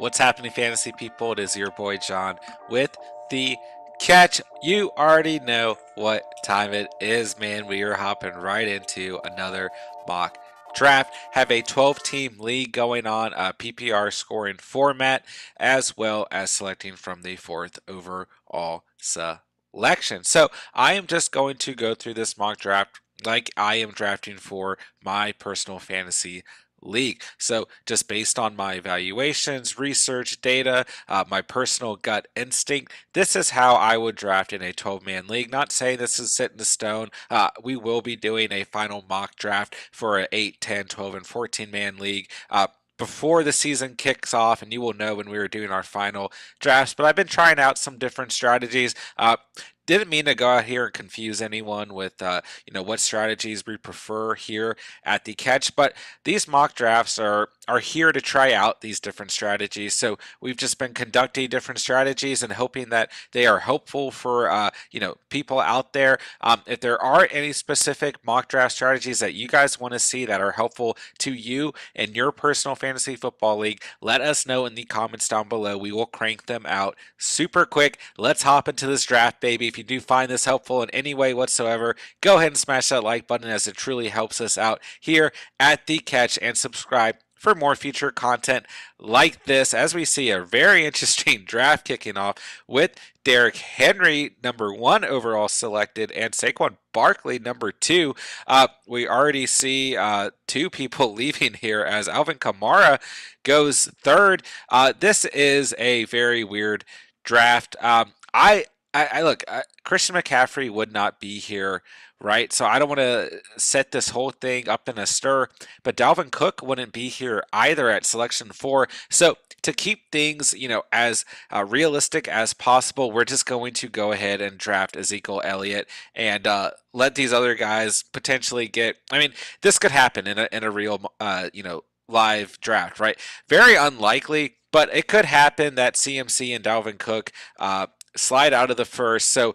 What's happening, fantasy people? It is your boy John with the catch. You already know what time it is, man. We are hopping right into another mock draft. Have a 12-team league going on, a PPR scoring format, as well as selecting from the fourth overall selection. So I am just going to go through this mock draft like I am drafting for my personal fantasy league. So just based on my evaluations, research, data, my personal gut instinct, this is how I would draft in a 12-man league. Not saying this is set in stone. We will be doing a final mock draft for an 8, 10, 12, and 14-man league. Before the season kicks off, and you will know when we are doing our final drafts. But I've been trying out some different strategies. Didn't mean to go out here and confuse anyone with what strategies we prefer here at the catch, but these mock drafts are here to try out these different strategies. So we've just been conducting different strategies and hoping that they are helpful for people out there. If there are any specific mock draft strategies that you guys want to see that are helpful to you in your personal fantasy football league, let us know in the comments down below. We will crank them out super quick. Let's hop into this draft, baby. If you do find this helpful in any way whatsoever, go ahead and smash that like button, as it truly helps us out here at the catch, and subscribe for more future content like this, as we see a very interesting draft kicking off with Derrick Henry, number 1 overall selected, and Saquon Barkley, number 2. We already see 2 people leaving here, as Alvin Kamara goes 3rd. This is a very weird draft. I look, Christian McCaffrey would not be here, right? So I don't want to set this whole thing up in a stir, but Dalvin Cook wouldn't be here either at selection 4. So to keep things, as realistic as possible, we're just going to go ahead and draft Ezekiel Elliott and let these other guys potentially get. I mean, this could happen in a real, live draft, right? Very unlikely, but it could happen that CMC and Dalvin Cook slide out of the first. So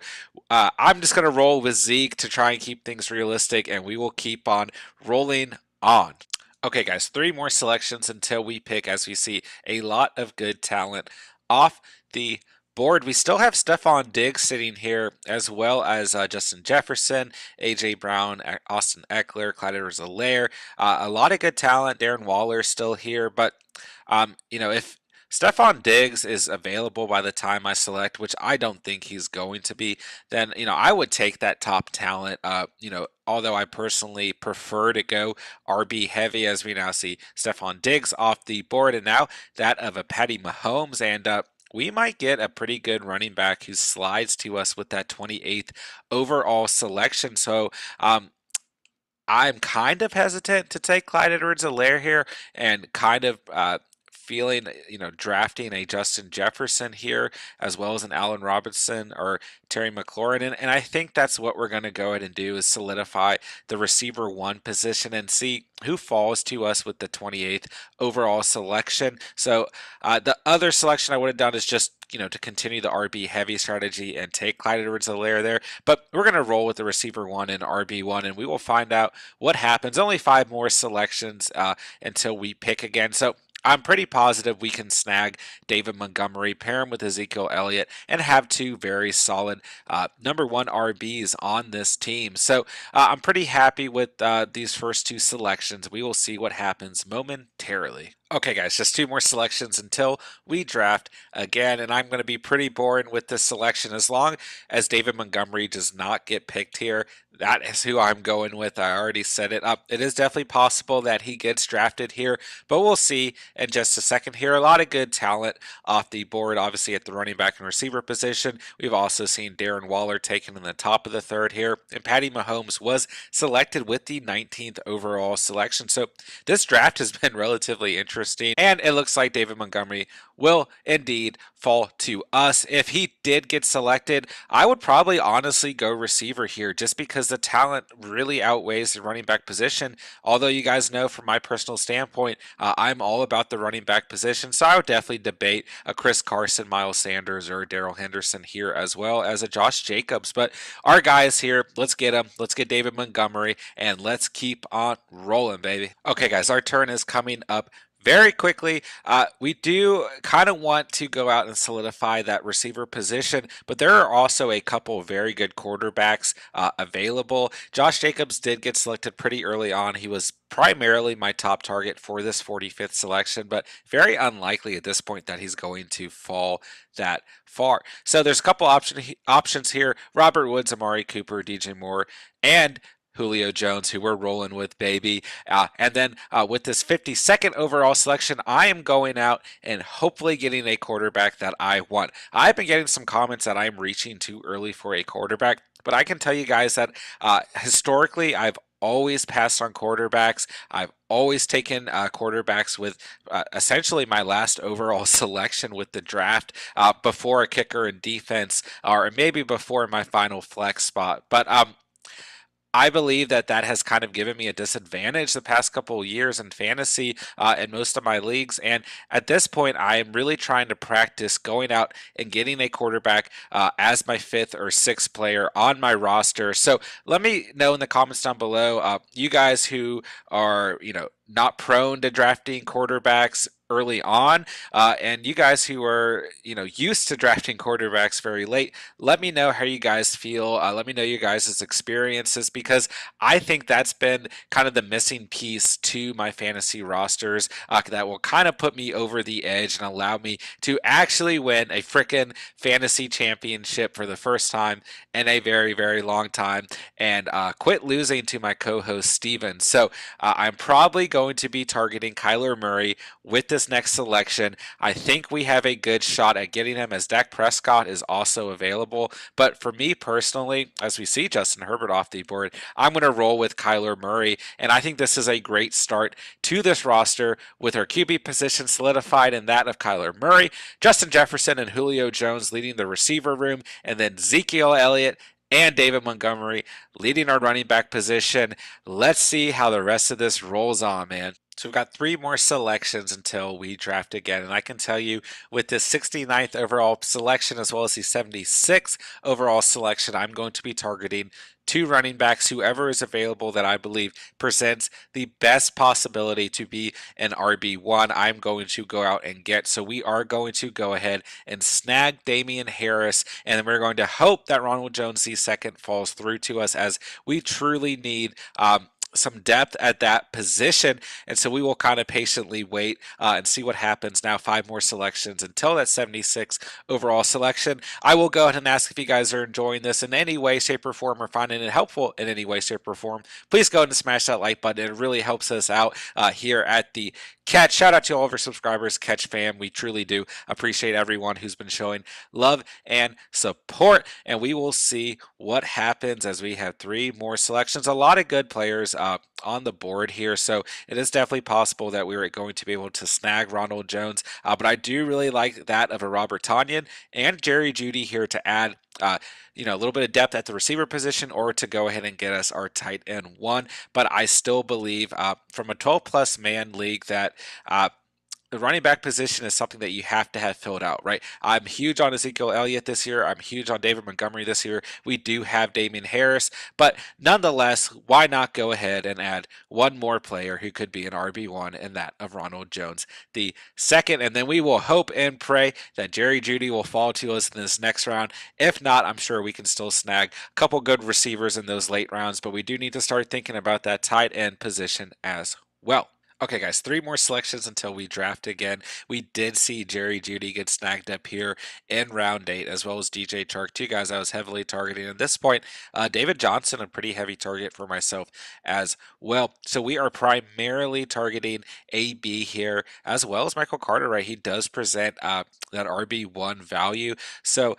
I'm just going to roll with Zeke to try and keep things realistic, and we will keep on rolling on. Okay, guys, 3 more selections until we pick, as we see a lot of good talent off the board. We still have Stephon Diggs sitting here, as well as Justin Jefferson, A.J. Brown, Austin Eckler, Clyde Edwards-Helaire. A lot of good talent. Darren Waller still here, but if Stephon Diggs is available by the time I select, which I don't think he's going to be, then, I would take that top talent, although I personally prefer to go RB heavy, as we now see Stephon Diggs off the board, and now that of a Patty Mahomes, and we might get a pretty good running back who slides to us with that 28th overall selection. So, I'm kind of hesitant to take Clyde Edwards-Helaire here, and kind of feeling, drafting a Justin Jefferson here, as well as an Allen Robinson or Terry McLaurin. And I think that's what we're going to go ahead and do, is solidify the receiver 1 position and see who falls to us with the 28th overall selection. So the other selection I would have done is just, to continue the RB heavy strategy and take Clyde Edwards-Helaire there. But we're going to roll with the receiver 1 and RB1, and we will find out what happens. Only 5 more selections until we pick again. So I'm pretty positive we can snag David Montgomery, pair him with Ezekiel Elliott, and have 2 very solid number 1 RBs on this team. So I'm pretty happy with these first 2 selections. We will see what happens momentarily. Okay, guys, just 2 more selections until we draft again, and I'm going to be pretty boring with this selection. As long as David Montgomery does not get picked here, that is who I'm going with. I already set it up. It is definitely possible that he gets drafted here, but we'll see in just a second here. A lot of good talent off the board, obviously at the running back and receiver position. We've also seen Darren Waller taken in the top of the 3rd here, and Patty Mahomes was selected with the 19th overall selection. So this draft has been relatively interesting, and it looks like David Montgomery will indeed fall to us. If he did get selected, I would probably honestly go receiver here, just because the talent really outweighs the running back position. Although you guys know, from my personal standpoint, I'm all about the running back position, so I would definitely debate a Chris Carson, Miles Sanders, or Darrell Henderson here, as well as a Josh Jacobs. But our guys here, let's get him. Let's get David Montgomery, and let's keep on rolling, baby. Okay, guys, our turn is coming up Very quickly, we do kind of want to go out and solidify that receiver position, but there are also a couple of very good quarterbacks available. Josh Jacobs did get selected pretty early on. He was primarily my top target for this 45th selection, but very unlikely at this point that he's going to fall that far. So there's a couple options here: Robert Woods, Amari Cooper, DJ Moore, and Julio Jones, who we're rolling with, baby. And then with this 52nd overall selection, I am going out and hopefully getting a quarterback that I want. I've been getting some comments that I'm reaching too early for a quarterback, but I can tell you guys that historically, I've always passed on quarterbacks. I've always taken quarterbacks with essentially my last overall selection with the draft before a kicker and defense, or maybe before my final flex spot. But I believe that that has kind of given me a disadvantage the past couple of years in fantasy in most of my leagues. And at this point, I am really trying to practice going out and getting a quarterback as my fifth or sixth player on my roster. So let me know in the comments down below, you guys who are, not prone to drafting quarterbacks early on, and you guys who are used to drafting quarterbacks very late, let me know how you guys feel. Let me know you guys' experiences, because I think that's been kind of the missing piece to my fantasy rosters that will kind of put me over the edge and allow me to actually win a freaking fantasy championship for the first time in a very, very long time, and quit losing to my co-host Steven. So I'm probably going to be targeting Kyler Murray with this next selection. I think we have a good shot at getting him, as Dak Prescott is also available. But for me personally, as we see Justin Herbert off the board, I'm going to roll with Kyler Murray. And I think this is a great start to this roster with our QB position solidified in that of Kyler Murray, Justin Jefferson, and Julio Jones leading the receiver room, and then Ezekiel Elliott and David Montgomery leading our running back position. Let's see how the rest of this rolls on, man. So we've got three more selections until we draft again. And I can tell you, with this 69th overall selection as well as the 76th overall selection, I'm going to be targeting two running backs, whoever is available that I believe presents the best possibility to be an RB1, I'm going to go out and get. So we are going to go ahead and snag Damian Harris, and then we're going to hope that Ronald Jones II falls through to us, as we truly need some depth at that position. And so we will kind of patiently wait and see what happens. Now 5 more selections until that 76 overall selection. I will go ahead and ask if you guys are enjoying this in any way, shape, or form, or finding it helpful in any way, shape, or form. Please go ahead and smash that like button. It really helps us out here at the Catch. Shout out to all of our subscribers, Catch fam. We truly do appreciate everyone who's been showing love and support. And we will see what happens as we have 3 more selections. A lot of good players on the board here, so it is definitely possible that we are going to be able to snag Ronald Jones. But I do really like that of a Robert Tonyan and Jerry Jeudy here to add a little bit of depth at the receiver position, or to go ahead and get us our tight end one. But I still believe from a 12-plus man league that the running back position is something that you have to have filled out, right? I'm huge on Ezekiel Elliott this year. I'm huge on David Montgomery this year. We do have Damian Harris, but nonetheless, why not go ahead and add one more player who could be an RB1, and that of Ronald Jones the second. And then we will hope and pray that Jerry Jeudy will fall to us in this next round. If not, I'm sure we can still snag a couple good receivers in those late rounds, but we do need to start thinking about that tight end position as well. Okay, guys, 3 more selections until we draft again. We did see Jerry Jeudy get snagged up here in round 8, as well as DJ Chark, 2 guys I was heavily targeting. At this point, David Johnson, a pretty heavy target for myself as well. So we are primarily targeting AB here, as well as Michael Carter, right? He does present that RB1 value. So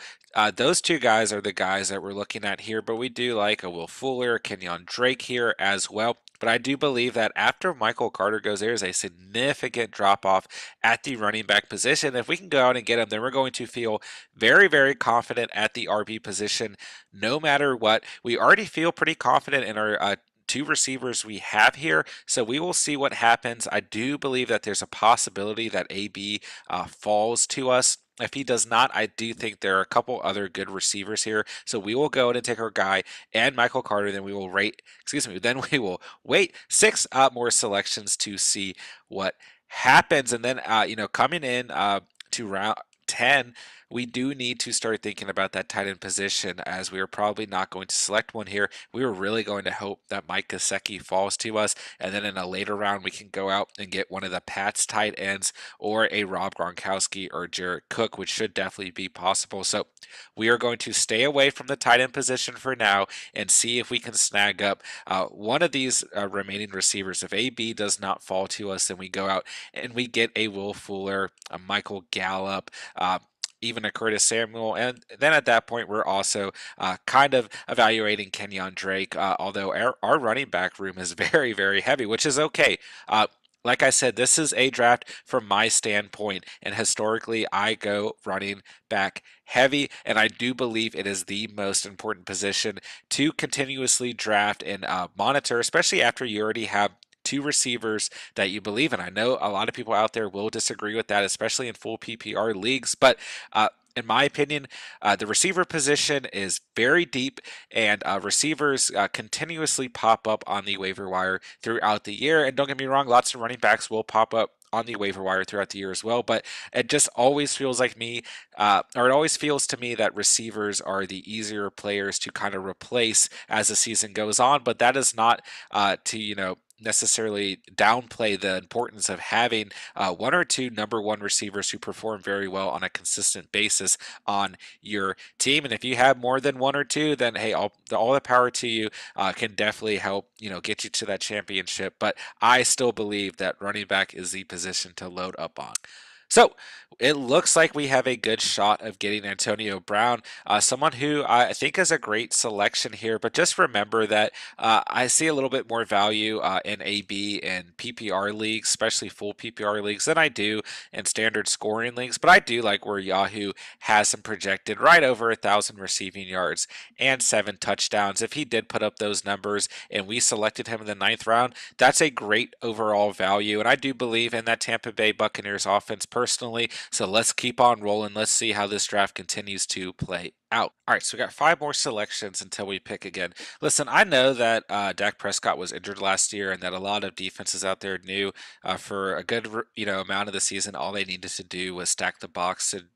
those 2 guys are the guys that we're looking at here, but we do like a Will Fuller, Kenyon Drake here as well. But I do believe that after Michael Carter goes, there is a significant drop off at the running back position. If we can go out and get him, then we're going to feel very, very confident at the RB position no matter what. We already feel pretty confident in our 2 receivers we have here, so we will see what happens. I do believe that there's a possibility that AB falls to us. If he does not, I do think there are a couple other good receivers here. So we will go and take our guy and Michael Carter. Then we will wait 6 more selections to see what happens, and then coming in to round 10, we do need to start thinking about that tight end position, as we are probably not going to select one here. We were really going to hope that Mike Gesicki falls to us, and then in a later round we can go out and get one of the Pats tight ends, or a Rob Gronkowski or Jared Cook, which should definitely be possible. So we are going to stay away from the tight end position for now and see if we can snag up one of these remaining receivers. If AB does not fall to us, then we go out and we get a Will Fuller, a Michael Gallup, even a Curtis Samuel. And then at that point, we're also kind of evaluating Kenyon Drake, although our running back room is very, very heavy, which is okay. Like I said, this is a draft from my standpoint, and historically, I go running back heavy, and I do believe it is the most important position to continuously draft and monitor, especially after you already have two receivers that you believe in. I know a lot of people out there will disagree with that, especially in full PPR leagues, but in my opinion, the receiver position is very deep, and receivers continuously pop up on the waiver wire throughout the year. And don't get me wrong, lots of running backs will pop up on the waiver wire throughout the year as well. But it just always feels like or it always feels to me that receivers are the easier players to kind of replace as the season goes on. But that is not to necessarily downplay the importance of having one or two number one receivers who perform very well on a consistent basis on your team. And if you have more than one or two, then hey, all the power to you. Can definitely help get you to that championship. But I still believe that running back is the position to load up on. So it looks like we have a good shot of getting Antonio Brown, someone who I think is a great selection here. But just remember that I see a little bit more value in AB and PPR leagues, especially full PPR leagues, than I do in standard scoring leagues. But I do like where Yahoo has him projected right over 1,000 receiving yards and 7 touchdowns. If he did put up those numbers and we selected him in the 9th round, that's a great overall value. And I do believe in that Tampa Bay Buccaneers offense personally. So let's keep on rolling. Let's see how this draft continues to play out. All right, so we got 5 more selections until we pick again. Listen, I know that Dak Prescott was injured last year, and that a lot of defenses out there knew for a good amount of the season, all they needed to do was stack the box and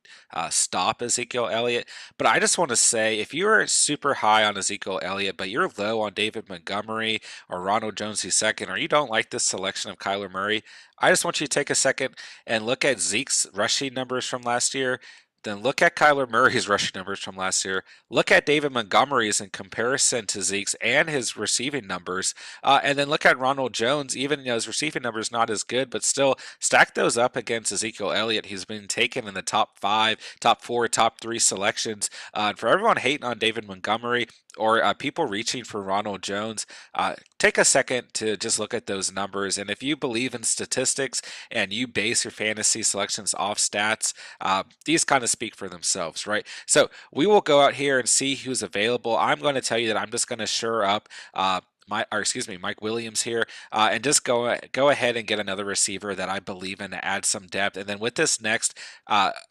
stop Ezekiel Elliott. But I just want to say, if you're super high on Ezekiel Elliott, but you're low on David Montgomery or Ronald Jones II, or you don't like this selection of Kyler Murray, I just want you to take a second and look at Zeke's rushing numbers from last year. Then look at Kyler Murray's rushing numbers from last year. Look at David Montgomery's in comparison to Zeke's and his receiving numbers. And then look at Ronald Jones. Even his receiving numbers not as good, but still stack those up against Ezekiel Elliott. He's been taken in the top 5, top 4, top 3 selections. And for everyone hating on David Montgomery, or people reaching for Ronald Jones, take a second to just look at those numbers. And if you believe in statistics and you base your fantasy selections off stats, these kind of speak for themselves, right? So we will go out here and see who's available. I'm going to tell you that I'm just going to shore up Mike Williams here, and just go ahead and get another receiver that I believe in to add some depth. And then with this next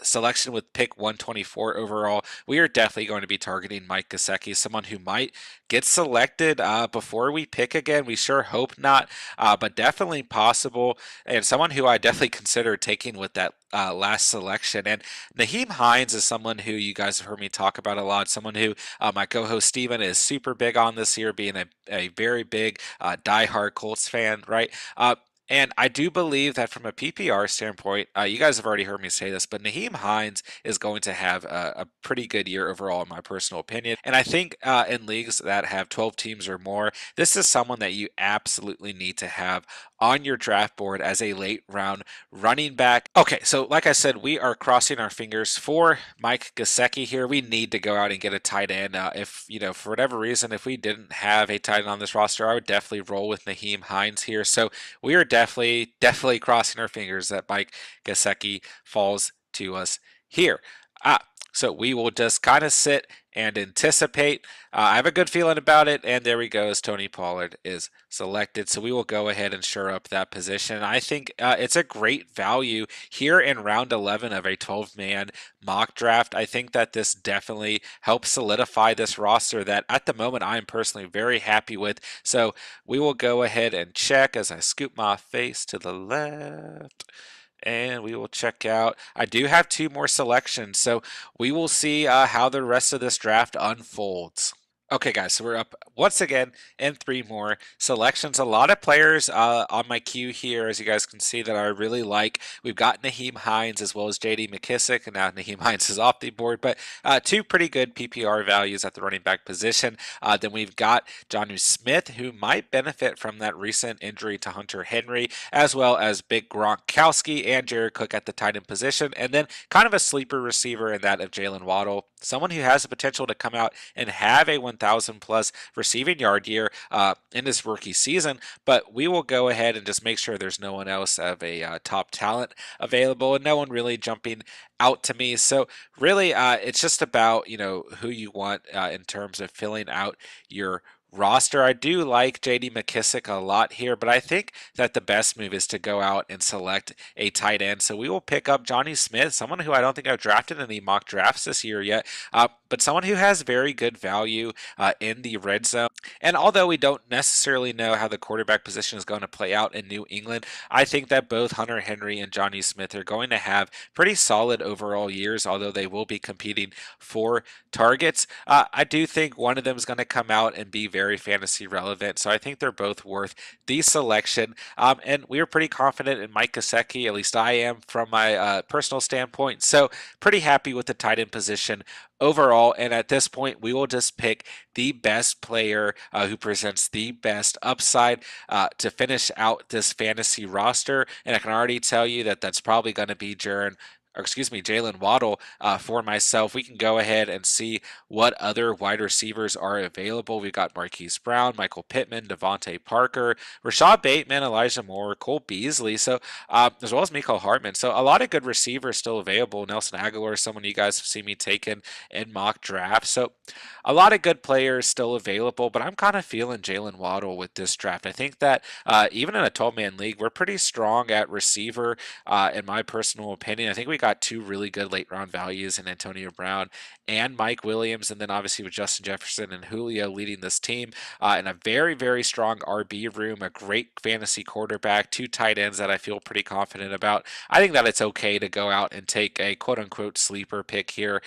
selection with pick 124 overall, we are definitely going to be targeting Mike Gesicki, someone who might get selected before we pick again. We sure hope not, but definitely possible, and someone who I definitely consider taking with that last selection. And Nahim Hines is someone who you guys have heard me talk about a lot, someone who my co-host Steven is super big on this year, being a very big diehard Colts fan, right? And I do believe that from a PPR standpoint, you guys have already heard me say this, but Nahim Hines is going to have a pretty good year overall, in my personal opinion. And I think in leagues that have 12 teams or more, this is someone that you absolutely need to have on your draft board as a late round running back. Okay, so like I said, we are crossing our fingers for Mike Gesicki here. We need to go out and get a tight end. If, for whatever reason, if we didn't have a tight end on this roster, I would definitely roll with Nahim Hines here. So we are definitely crossing our fingers that Mike Gesicki falls to us here. So we will just kind of sit and anticipate. I have a good feeling about it, and there we go. As Tony Pollard is selected, so we will go ahead and shore up that position. I think it's a great value here in round 11 of a 12-man mock draft. I think that this definitely helps solidify this roster that at the moment I am personally very happy with. So we will go ahead and check as I scoop my face to the left. And we will check out. I do have two more selections, so we will see how the rest of this draft unfolds. Okay, guys, so we're up once again in three more selections. A lot of players on my queue here, as you guys can see, that I really like. We've got Nahim Hines as well as J.D. McKissick, and now Nahim Hines is off the board, but two pretty good PPR values at the running back position. Then we've got Jonnu Smith, who might benefit from that recent injury to Hunter Henry, as well as Big Gronkowski and Jared Cook at the tight end position, and then kind of a sleeper receiver in that of Jalen Waddle, someone who has the potential to come out and have a 1,000 plus receiving yard year in his rookie season. But we will go ahead and just make sure there's no one else of a top talent available and no one really jumping out to me. So really, it's just about who you want in terms of filling out your roster. I do like JD McKissick a lot here, but I think that the best move is to go out and select a tight end. So we will pick up Jonnu Smith, someone who I don't think I've drafted in any mock drafts this year yet, but someone who has very good value in the red zone. And although we don't necessarily know how the quarterback position is going to play out in New England, I think that both Hunter Henry and Jonnu Smith are going to have pretty solid overall years, although they will be competing for targets. I do think one of them is going to come out and be very fantasy relevant, so I think they're both worth the selection. And we are pretty confident in Mike Gesicki, at least I am from my personal standpoint. So pretty happy with the tight end position overall. And at this point, we will just pick the best player who presents the best upside to finish out this fantasy roster. And I can already tell you that that's probably going to be Jalen Waddle for myself. We can go ahead and see what other wide receivers are available. We've got Marquise Brown, Michael Pittman, Devontae Parker, Rashad Bateman, Elijah Moore, Cole Beasley, so as well as Mecole Hardman. So a lot of good receivers still available. Nelson Aguilar, someone you guys have seen me taken in mock drafts. So a lot of good players still available, but I'm kind of feeling Jalen Waddle with this draft. I think that even in a 12-man league, we're pretty strong at receiver, in my personal opinion. I think we got two really good late round values in Antonio Brown and Mike Williams, and then obviously with Justin Jefferson and Julio leading this team, and a very, very strong RB room, a great fantasy quarterback, two tight ends that I feel pretty confident about. I think that it's okay to go out and take a quote-unquote sleeper pick here.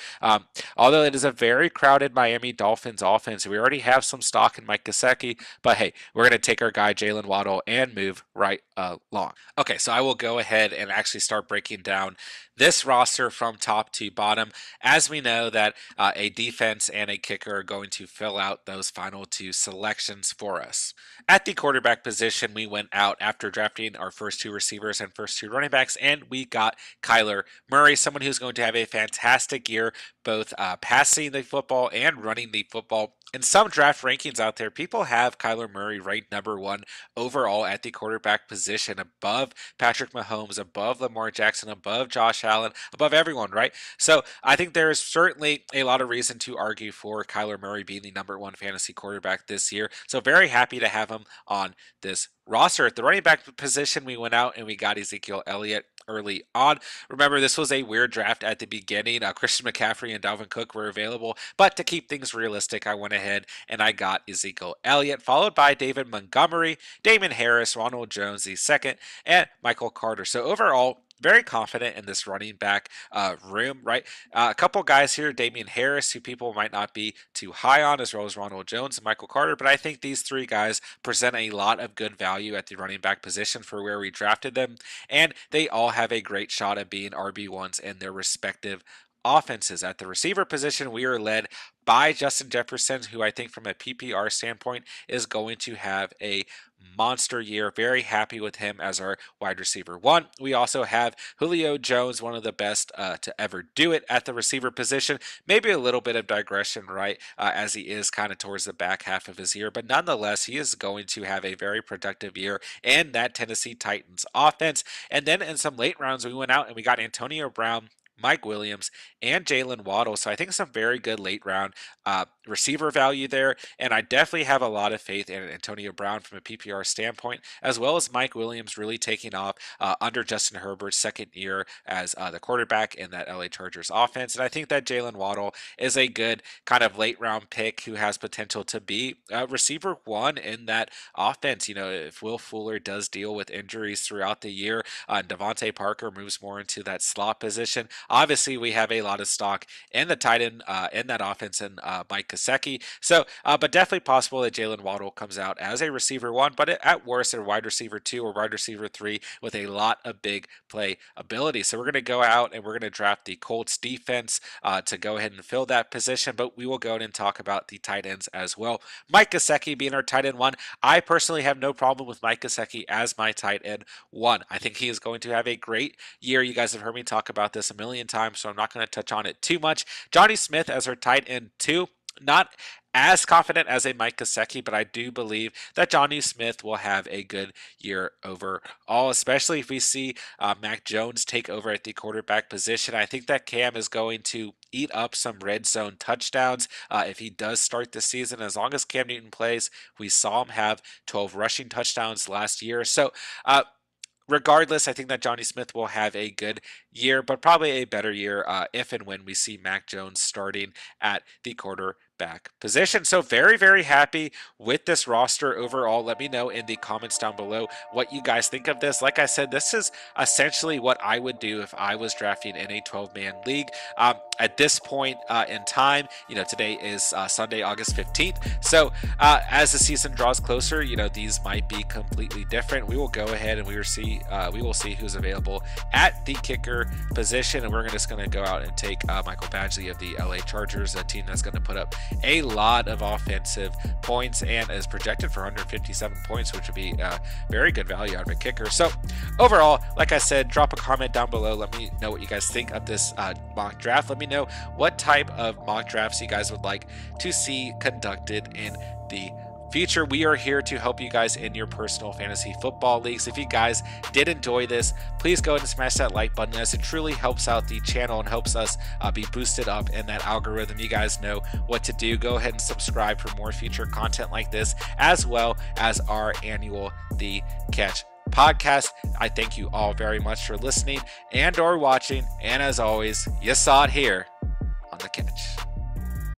Although it is a very crowded Miami Dolphins offense, we already have some stock in Mike Gesicki, but hey, we're going to take our guy Jalen Waddle and move right along. Okay, so I will go ahead and actually start breaking down this roster from top to bottom, as we know that a defense and a kicker are going to fill out those final two selections for us. At the quarterback position, we went out after drafting our first two receivers and first two running backs, and we got Kyler Murray, someone who's going to have a fantastic year, both passing the football and running the football. In some draft rankings out there, people have Kyler Murray ranked number one overall at the quarterback position, above Patrick Mahomes, above Lamar Jackson, above Josh Allen, above everyone, right? So I think there is certainly a lot of reason to argue for Kyler Murray being the number one fantasy quarterback this year. So very happy to have him on this roster. At the running back position, we went out and we got Ezekiel Elliott early on. Remember, this was a weird draft at the beginning. Christian McCaffrey and Dalvin Cook were available, but to keep things realistic, I went ahead and I got Ezekiel Elliott, followed by David Montgomery, Damon Harris, Ronald Jones the second, and Michael Carter. So overall, very confident in this running back room, right? A couple guys here, Damian Harris, who people might not be too high on, as well as Ronald Jones and Michael Carter, but I think these three guys present a lot of good value at the running back position for where we drafted them, and they all have a great shot at being RB1s in their respective offenses. At the receiver position, we are led by Justin Jefferson, who I think from a PPR standpoint is going to have a monster year. Very happy with him as our wide receiver one. We also have Julio Jones, one of the best to ever do it at the receiver position. Maybe a little bit of digression, right, as he is kind of towards the back half of his year, but nonetheless, he is going to have a very productive year in that Tennessee Titans offense. And then in some late rounds, we went out and we got Antonio Brown, Mike Williams, and Jalen Waddle. So I think some very good late round receiver value there. And I definitely have a lot of faith in Antonio Brown from a PPR standpoint, as well as Mike Williams really taking off under Justin Herbert's second year as the quarterback in that LA Chargers offense. And I think that Jalen Waddle is a good kind of late round pick who has potential to be receiver one in that offense. You know, if Will Fuller does deal with injuries throughout the year, and Devontae Parker moves more into that slot position, obviously we have a lot of stock in the tight end in that offense and Mike Gesicki. So, but definitely possible that Jalen Waddle comes out as a receiver one, but at worst a wide receiver two or wide receiver three with a lot of big play ability. So we're going to go out and we're going to draft the Colts defense to go ahead and fill that position, but we will go ahead and talk about the tight ends as well. Mike Gesicki being our tight end one. I personally have no problem with Mike Gesicki as my tight end one. I think he is going to have a great year. You guys have heard me talk about this a million times, so I'm not going to touch on it too much. Johnny Smith as our tight end two. Not as confident as a Mike Gesicki, but I do believe that Johnny Smith will have a good year overall, especially if we see Mac Jones take over at the quarterback position. I think that Cam is going to eat up some red zone touchdowns if he does start the season. As long as Cam Newton plays, we saw him have 12 rushing touchdowns last year. So, regardless, I think that Johnny Smith will have a good year, but probably a better year if and when we see Mac Jones starting at the quarterback position. So very, very happy with this roster overall. Let me know in the comments down below what you guys think of this. Like I said, this is essentially what I would do if I was drafting in a 12-man league. At this point in time, you know, today is Sunday, August 15th. So as the season draws closer, you know, these might be completely different. We will go ahead and we will see who's available at the kicker position, and we're just going to go out and take Michael Badgley of the LA Chargers, a team that's going to put up a lot of offensive points and is projected for 157 points, which would be very good value out of a kicker. So overall, like I said, drop a comment down below. Let me know what you guys think of this mock draft. Let me know what type of mock drafts you guys would like to see conducted in the future. We are here to help you guys in your personal fantasy football leagues. If you guys did enjoy this, please go ahead and smash that like button, as it truly helps out the channel and helps us be boosted up in that algorithm. You guys know what to do. Go ahead and subscribe for more future content like this, as well as our annual The Catch podcast. I thank you all very much for listening and or watching, and as always, you saw it here on The Catch.